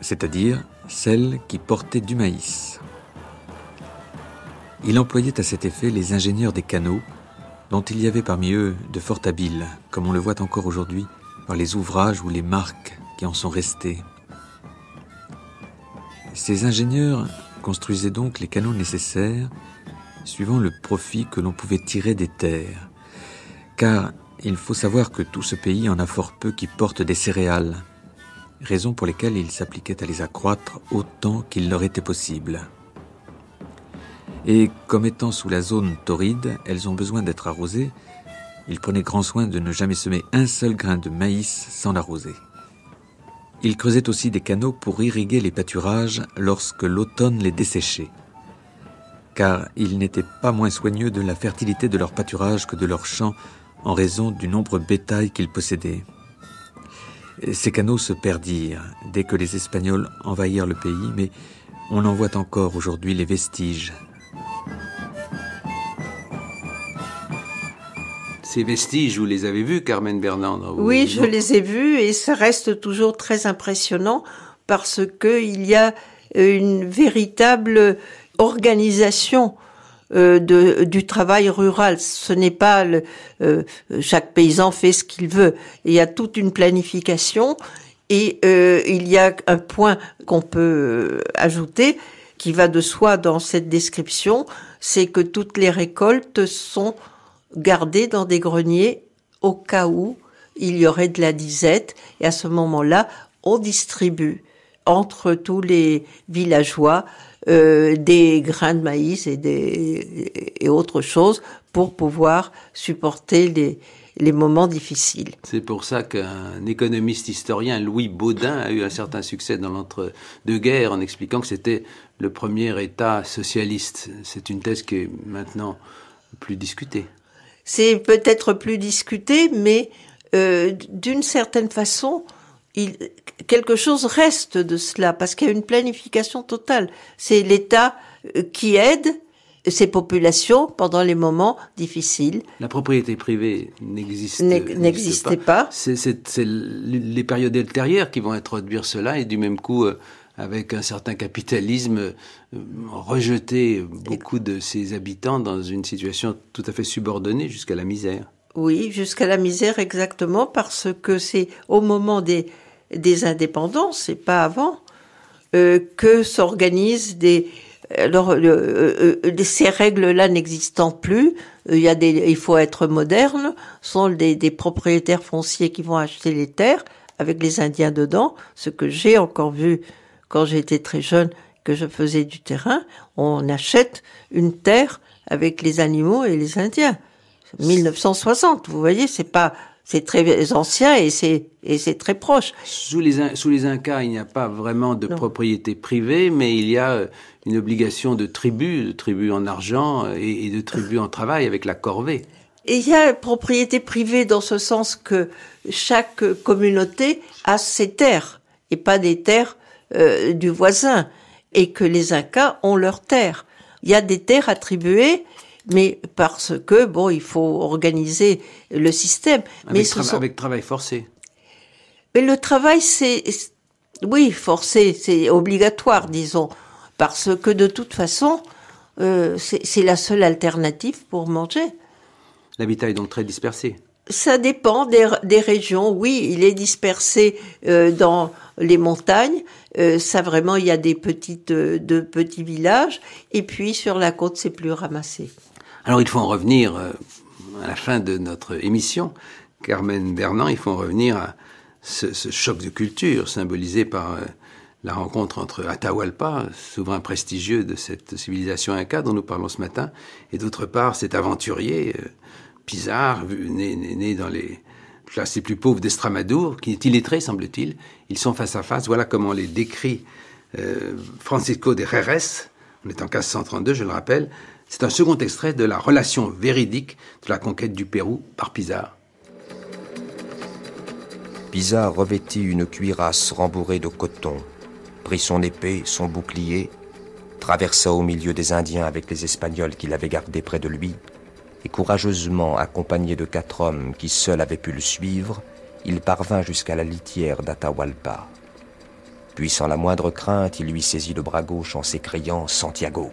c'est-à-dire celles qui portaient du maïs. Il employait à cet effet les ingénieurs des canaux, dont il y avait parmi eux de fort habiles, comme on le voit encore aujourd'hui par les ouvrages ou les marques qui en sont restés. Ces ingénieurs construisaient donc les canaux nécessaires, suivant le profit que l'on pouvait tirer des terres. Car il faut savoir que tout ce pays en a fort peu qui portent des céréales, raison pour lesquelles ils s'appliquaient à les accroître autant qu'il leur était possible. Et comme étant sous la zone torride, elles ont besoin d'être arrosées, ils prenaient grand soin de ne jamais semer un seul grain de maïs sans l'arroser. Ils creusaient aussi des canaux pour irriguer les pâturages lorsque l'automne les desséchait, car ils n'étaient pas moins soigneux de la fertilité de leurs pâturages que de leurs champs en raison du nombre bétail qu'ils possédaient. Ces canaux se perdirent dès que les Espagnols envahirent le pays, mais on en voit encore aujourd'hui les vestiges. Ces vestiges, vous les avez vus, Carmen Bernand? Oui, je les ai vus et ça reste toujours très impressionnant parce qu'il y a une véritable organisation du travail rural. Ce n'est pas chaque paysan fait ce qu'il veut. Il y a toute une planification et il y a un point qu'on peut ajouter qui va de soi dans cette description, c'est que toutes les récoltes sont gardées dans des greniers au cas où il y aurait de la disette. Et à ce moment-là, on distribue entre tous les villageois des grains de maïs et autres choses pour pouvoir supporter les moments difficiles. C'est pour ça qu'un économiste historien, Louis Baudin, a eu un certain succès dans l'entre-deux-guerres en expliquant que c'était le premier État socialiste. C'est une thèse qui est maintenant plus discutée. C'est peut-être plus discuté, mais d'une certaine façon, quelque chose reste de cela, parce qu'il y a une planification totale. C'est l'État qui aide ces populations pendant les moments difficiles. La propriété privée n'existait pas. C'est les périodes ultérieures qui vont introduire cela, et du même coup, avec un certain capitalisme, rejeter beaucoup de ses habitants dans une situation tout à fait subordonnée jusqu'à la misère. Oui, jusqu'à la misère, exactement, parce que c'est au moment des indépendances, et pas avant, que s'organisent ces règles-là n'existant plus, il faut être moderne, sont des propriétaires fonciers qui vont acheter les terres avec les Indiens dedans, ce que j'ai encore vu quand j'étais très jeune, que je faisais du terrain. On achète une terre avec les animaux et les Indiens. 1960, vous voyez, c'est très ancien et c'est très proche. Sous les Incas, il n'y a pas vraiment de propriété privée, mais il y a une obligation de tribut en argent et de tribut en travail avec la corvée. Et il y a propriété privée dans ce sens que chaque communauté a ses terres et pas des terres du voisin, et que les Incas ont leurs terres. Il y a des terres attribuées, mais parce que, il faut organiser le système. Avec travail forcé. Mais le travail, forcé, c'est obligatoire, disons, parce que de toute façon, c'est la seule alternative pour manger. L'habitat est donc très dispersé. Ça dépend des régions. Oui, il est dispersé dans les montagnes. Ça vraiment, il y a de petits villages. Et puis sur la côte, c'est plus ramassé. Alors il faut en revenir à la fin de notre émission. Carmen Bernand, ils font revenir à ce choc de culture symbolisé par la rencontre entre Atahualpa, souverain prestigieux de cette civilisation inca dont nous parlons ce matin, et d'autre part cet aventurier Pizarro, né dans les classes les plus pauvres d'Estramadour, qui est illettré, semble-t-il. Ils sont face à face. Voilà comment les décrit Francisco de Jerez. On est en 1532, je le rappelle. C'est un second extrait de la relation véridique de la conquête du Pérou par Pizarro. Pizarro revêtit une cuirasse rembourrée de coton, prit son épée, son bouclier, traversa au milieu des Indiens avec les Espagnols qu'il avait gardés près de lui, et courageusement, accompagné de 4 hommes qui seuls avaient pu le suivre, il parvint jusqu'à la litière d'Atahualpa. Puis, sans la moindre crainte, il lui saisit le bras gauche en s'écriant « Santiago ».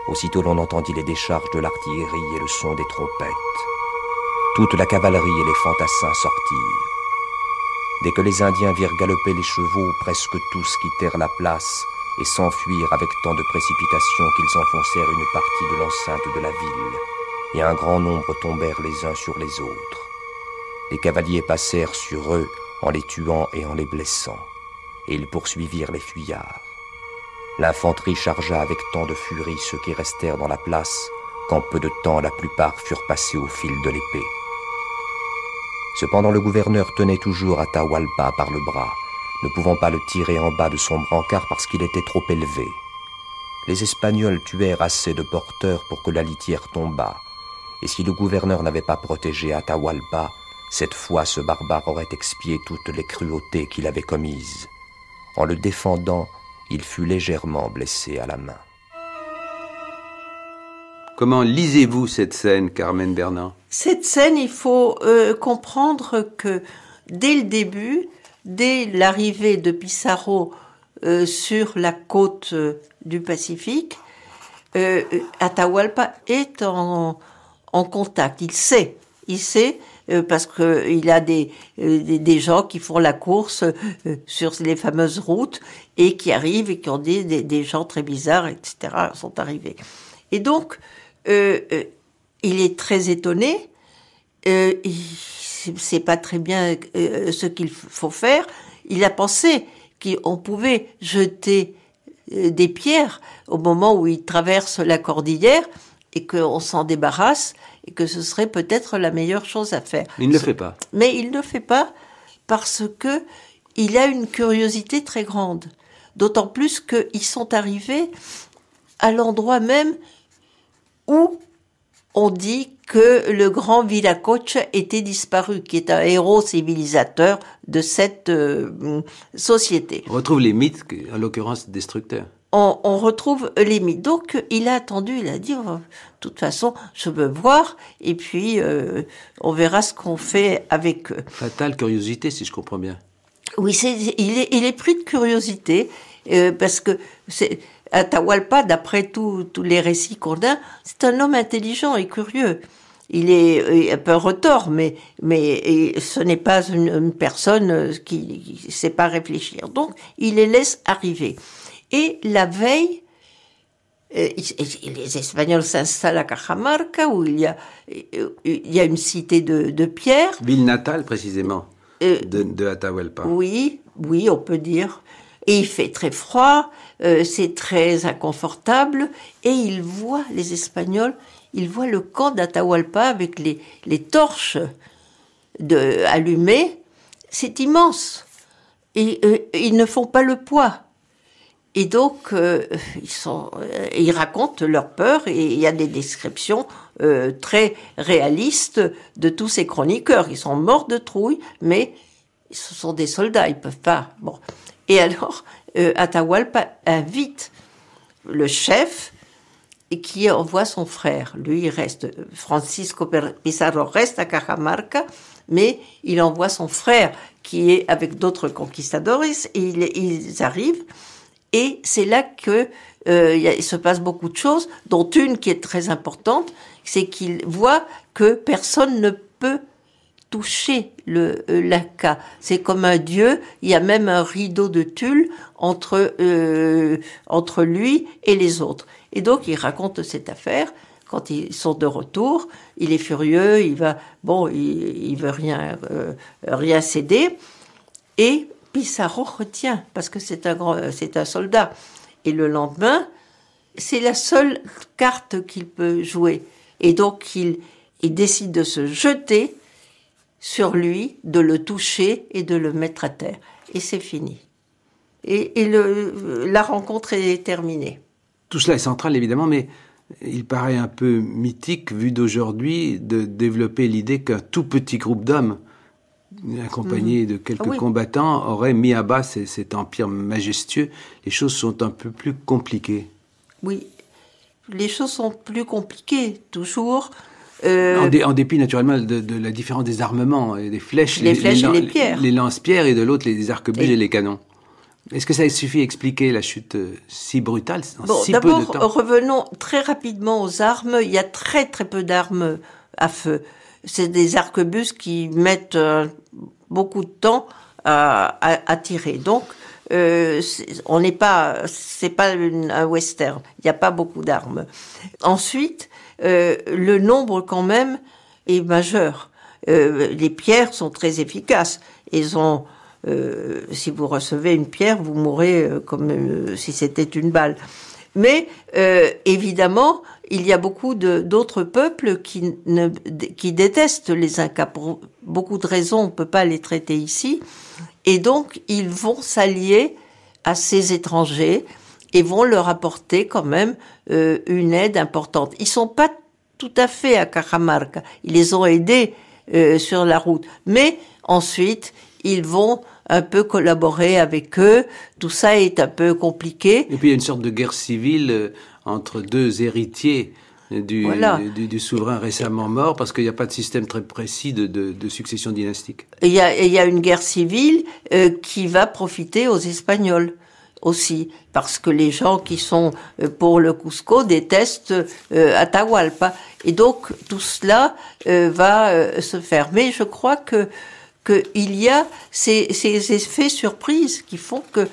Aussitôt l'on entendit les décharges de l'artillerie et le son des trompettes. Toute la cavalerie et les fantassins sortirent. Dès que les Indiens virent galoper les chevaux, presque tous quittèrent la place et s'enfuirent avec tant de précipitation qu'ils enfoncèrent une partie de l'enceinte de la ville, et un grand nombre tombèrent les uns sur les autres. Les cavaliers passèrent sur eux en les tuant et en les blessant, et ils poursuivirent les fuyards. L'infanterie chargea avec tant de furie ceux qui restèrent dans la place, qu'en peu de temps la plupart furent passés au fil de l'épée. Cependant le gouverneur tenait toujours Atahualpa par le bras, ne pouvant pas le tirer en bas de son brancard parce qu'il était trop élevé. Les Espagnols tuèrent assez de porteurs pour que la litière tombât, et si le gouverneur n'avait pas protégé Atahualpa, cette fois ce barbare aurait expié toutes les cruautés qu'il avait commises. En le défendant, il fut légèrement blessé à la main. Comment lisez-vous cette scène, Carmen Bernand ? Cette scène, il faut comprendre que dès le début, dès l'arrivée de Pizarro sur la côte du Pacifique, Atahualpa est en contact. Il sait parce qu'il a des gens qui font la course sur les fameuses routes et qui arrivent et qui ont dit des gens très bizarres, etc., sont arrivés. Et donc, il est très étonné. Il sait pas très bien ce qu'il faut faire. Il a pensé qu'on pouvait jeter des pierres au moment où il traverse la cordillère et qu'on s'en débarrasse et que ce serait peut-être la meilleure chose à faire. Il ne le fait pas. Mais il ne le fait pas parce que il a une curiosité très grande. D'autant plus qu'ils sont arrivés à l'endroit même où on dit que le grand Viracocha était disparu, qui est un héros civilisateur de cette société. On retrouve les mythes, en l'occurrence destructeurs. On retrouve les mythes. Donc, il a attendu, il a dit, oh, de toute façon, je veux voir, et puis on verra ce qu'on fait avec eux. Fatale curiosité, si je comprends bien. Oui, il est pris de curiosité, parce que Atahualpa, d'après tous les récits qu'on a, c'est un homme intelligent et curieux. Il est un peu retors, mais ce n'est pas une personne qui ne sait pas réfléchir. Donc, il les laisse arriver. Et la veille, les Espagnols s'installent à Cajamarca, où il y a une cité de pierre. Ville natale, précisément, de Atahualpa. Oui, on peut dire. Et il fait très froid, c'est très inconfortable, et les Espagnols, ils voient le camp d'Atahualpa avec les torches allumées. C'est immense. Et ils ne font pas le poids. Et donc, ils racontent leur peur, et il y a des descriptions très réalistes de tous ces chroniqueurs. Ils sont morts de trouille, mais ce sont des soldats, ils peuvent pas. Bon. Et alors, Atahualpa invite le chef et qui envoie son frère. Lui, il reste, Francisco Pizarro reste à Cajamarca, mais il envoie son frère qui est avec d'autres conquistadores, et ils arrivent. Et c'est là que il se passe beaucoup de choses, dont une qui est très importante, c'est qu'il voit que personne ne peut toucher l'Inca. C'est comme un dieu, il y a même un rideau de tulle entre lui et les autres. Et donc il raconte cette affaire quand ils sont de retour, il est furieux, il veut rien céder. Et Pizarro retient, parce que c'est un soldat. Et le lendemain, c'est la seule carte qu'il peut jouer. Et donc, il décide de se jeter sur lui, de le toucher et de le mettre à terre. Et c'est fini. Et la rencontre est terminée. Tout cela est central, évidemment, mais il paraît un peu mythique, vu d'aujourd'hui, de développer l'idée qu'un tout petit groupe d'hommes, accompagné de quelques combattants, aurait mis à bas cet empire majestueux. Les choses sont un peu plus compliquées. Oui, les choses sont plus compliquées, toujours. En dépit, naturellement, de la différence des armements, des flèches, les flèches et les pierres. Les lance-pierres, et de l'autre, les arquebuses et les canons. Est-ce que ça suffit à expliquer la chute si brutale en si peu de temps? D'abord, revenons très rapidement aux armes. Il y a très très peu d'armes à feu. C'est des arquebuses qui mettent beaucoup de temps à tirer. Donc, c'est pas un western. Il n'y a pas beaucoup d'armes. Ensuite, le nombre quand même est majeur. Les pierres sont très efficaces. Si vous recevez une pierre, vous mourrez comme si c'était une balle. Mais évidemment, il y a beaucoup d'autres peuples qui détestent les Incas. Pour beaucoup de raisons, on ne peut pas les traiter ici. Et donc, ils vont s'allier à ces étrangers et vont leur apporter quand même une aide importante. Ils ne sont pas tout à fait à Cajamarca. Ils les ont aidés sur la route. Mais ensuite, ils vont un peu collaborer avec eux. Tout ça est un peu compliqué. Et puis il y a une sorte de guerre civile entre deux héritiers du souverain récemment mort, parce qu'il n'y a pas de système très précis de succession dynastique. Il y a une guerre civile qui va profiter aux Espagnols aussi, parce que les gens qui sont pour le Cusco détestent Atahualpa. Et donc tout cela va se faire. Mais je crois qu'il y a ces effets surprises qui font que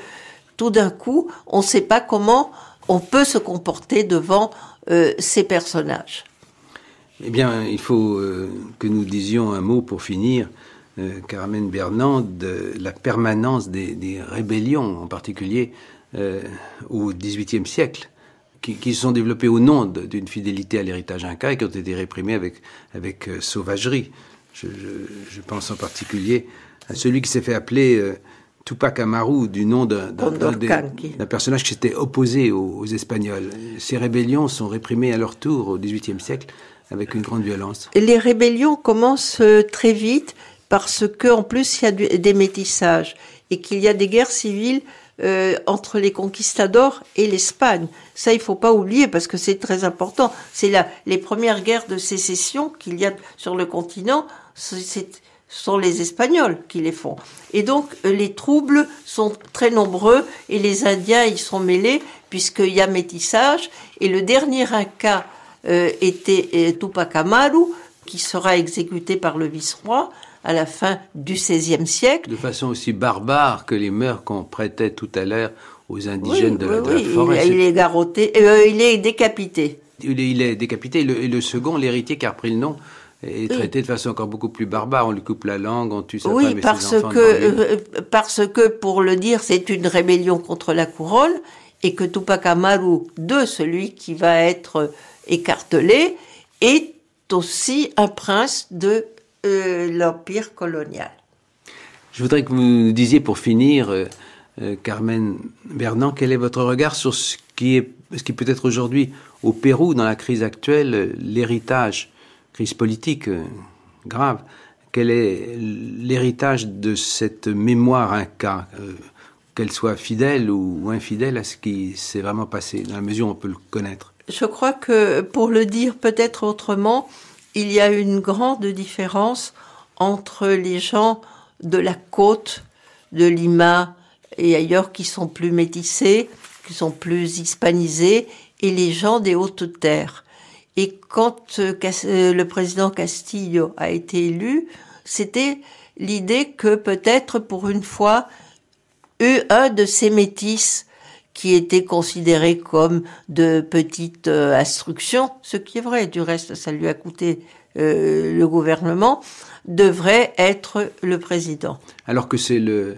tout d'un coup, on ne sait pas comment on peut se comporter devant ces personnages. Eh bien, il faut que nous disions un mot pour finir, Carmen Bernand, de la permanence des rébellions, en particulier au XVIIIe siècle, qui se sont développées au nom d'une fidélité à l'héritage inca et qui ont été réprimées avec sauvagerie. Je pense en particulier à celui qui s'est fait appeler Tupac Amaru, du nom d'un personnage qui s'était opposé aux Espagnols. Ces rébellions sont réprimées à leur tour au XVIIIe siècle avec une grande violence. Les rébellions commencent très vite parce qu'en plus il y a des métissages et qu'il y a des guerres civiles entre les conquistadors et l'Espagne. Ça, il ne faut pas oublier parce que c'est très important. C'est les premières guerres de sécession qu'il y a sur le continent. Ce sont les Espagnols qui les font. Et donc, les troubles sont très nombreux et les Indiens y sont mêlés puisqu'il y a métissage. Et le dernier Inca était Tupac Amaru, qui sera exécuté par le vice-roi à la fin du XVIe siècle. De façon aussi barbare que les mœurs qu'on prêtait tout à l'heure aux indigènes de la forêt. Il est garrotté, il est décapité. Il est décapité. Et le second, l'héritier qui a repris le nom, est traité de façon encore beaucoup plus barbare. On lui coupe la langue, on tue sa femme et ses enfants. Parce que, pour le dire, c'est une rébellion contre la couronne et que Tupac Amaru, celui qui va être écartelé, est aussi un prince de l'empire colonial. Je voudrais que vous nous disiez pour finir, Carmen Bernand, quel est votre regard sur ce qui peut être aujourd'hui au Pérou, dans la crise actuelle, l'héritage, crise politique grave, quel est l'héritage de cette mémoire inca, qu'elle soit fidèle ou infidèle à ce qui s'est vraiment passé, dans la mesure où on peut le connaître? Je crois que, pour le dire peut-être autrement, il y a une grande différence entre les gens de la côte, de Lima et ailleurs qui sont plus métissés, qui sont plus hispanisés, et les gens des hautes terres. Et quand le président Castillo a été élu, c'était l'idée que peut-être pour une fois, un de ces métis qui étaient considérés comme de petites instructions, ce qui est vrai, du reste ça lui a coûté le gouvernement, devrait être le président. Alors que c'est le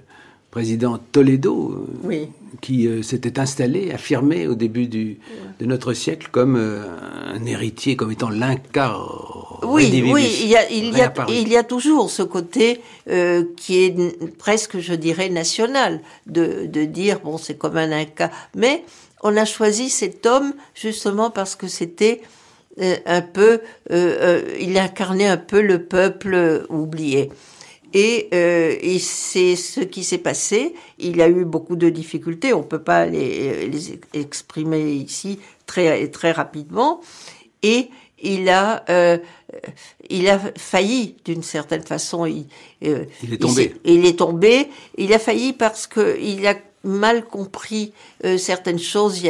président Toledo Oui. qui s'était installé, affirmé au début de notre siècle comme un héritier, comme étant l'Inca. Oui, il y a toujours ce côté qui est presque, je dirais, national, de dire, bon, c'est comme un Inca. Mais on a choisi cet homme justement parce que c'était un peu, il incarnait un peu le peuple oublié. Et c'est ce qui s'est passé. Il a eu beaucoup de difficultés. On peut pas les exprimer ici très rapidement. Et il a failli d'une certaine façon. Il est tombé. Il est tombé. Il a failli parce que il a mal compris certaines choses.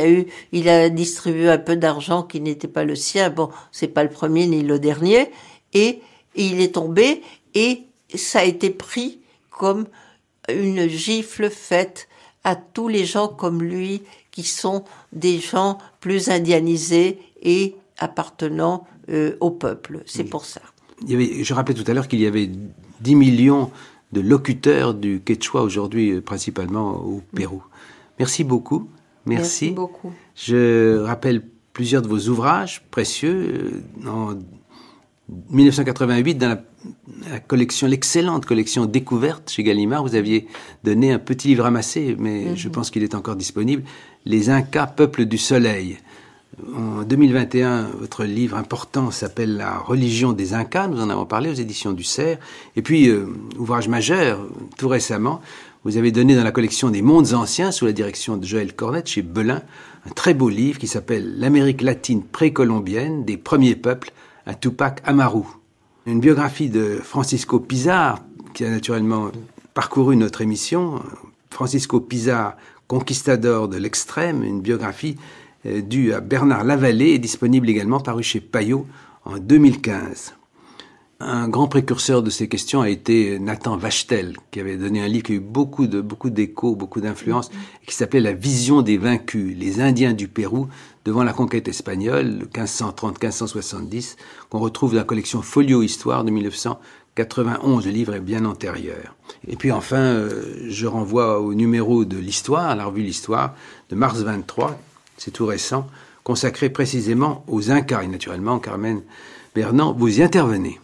Il a distribué un peu d'argent qui n'était pas le sien. Bon, c'est pas le premier ni le dernier. Et il est tombé et ça a été pris comme une gifle faite à tous les gens comme lui, qui sont des gens plus indianisés et appartenant au peuple. C'est pour ça. Je rappelais tout à l'heure qu'il y avait 10 millions de locuteurs du quechua aujourd'hui, principalement au Pérou. Merci beaucoup. Merci beaucoup. Je rappelle plusieurs de vos ouvrages précieux. En 1988, dans la collection, l'excellente collection Découverte chez Gallimard, vous aviez donné un petit livre amassé, mais je pense qu'il est encore disponible, Les Incas, peuple du soleil. En 2021, votre livre important s'appelle La religion des Incas, nous en avons parlé aux éditions du Cerf. Et puis, ouvrage majeur, tout récemment, vous avez donné dans la collection des mondes anciens, sous la direction de Joël Cornette, chez Belin, un très beau livre qui s'appelle L'Amérique latine précolombienne, des premiers peuples, à Tupac Amaru. Une biographie de Francisco Pizarro, qui a naturellement parcouru notre émission. Francisco Pizarro, conquistador de l'extrême, une biographie due à Bernard Lavallée, et disponible également, paru chez Payot en 2015. Un grand précurseur de ces questions a été Nathan Wachtel, qui avait donné un livre qui a eu beaucoup d'échos, beaucoup d'influence, qui s'appelait La vision des vaincus, les Indiens du Pérou devant la conquête espagnole, 1530-1570, qu'on retrouve dans la collection Folio Histoire de 1991. Le livre est bien antérieur. Et puis enfin, je renvoie au numéro de l'Histoire, à la revue L'Histoire, de mars 23, c'est tout récent, consacré précisément aux Incas. Et naturellement, Carmen Bernand, vous y intervenez.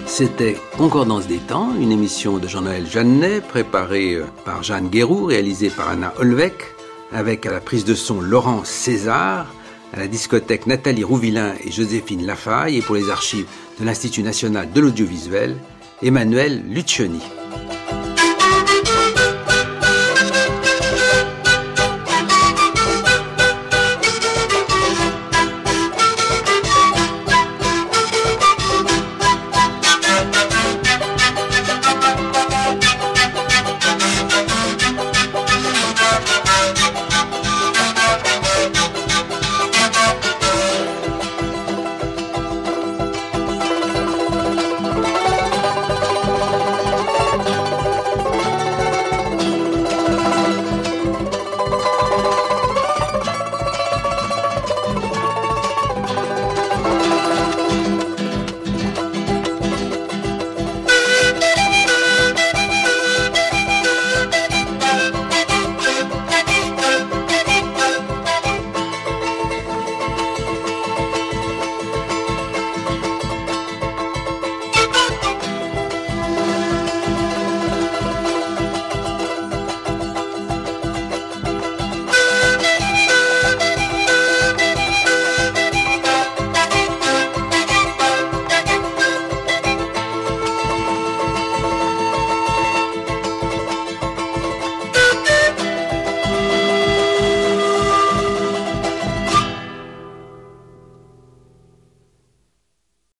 C'était Concordance des temps, une émission de Jean-Noël Jeannet, préparée par Jeanne Guéroux, réalisée par Anna Olvec, avec à la prise de son Laurent César, à la discothèque Nathalie Rouvillain et Joséphine Lafaille, et pour les archives de l'Institut national de l'audiovisuel, Emmanuel Lucioni.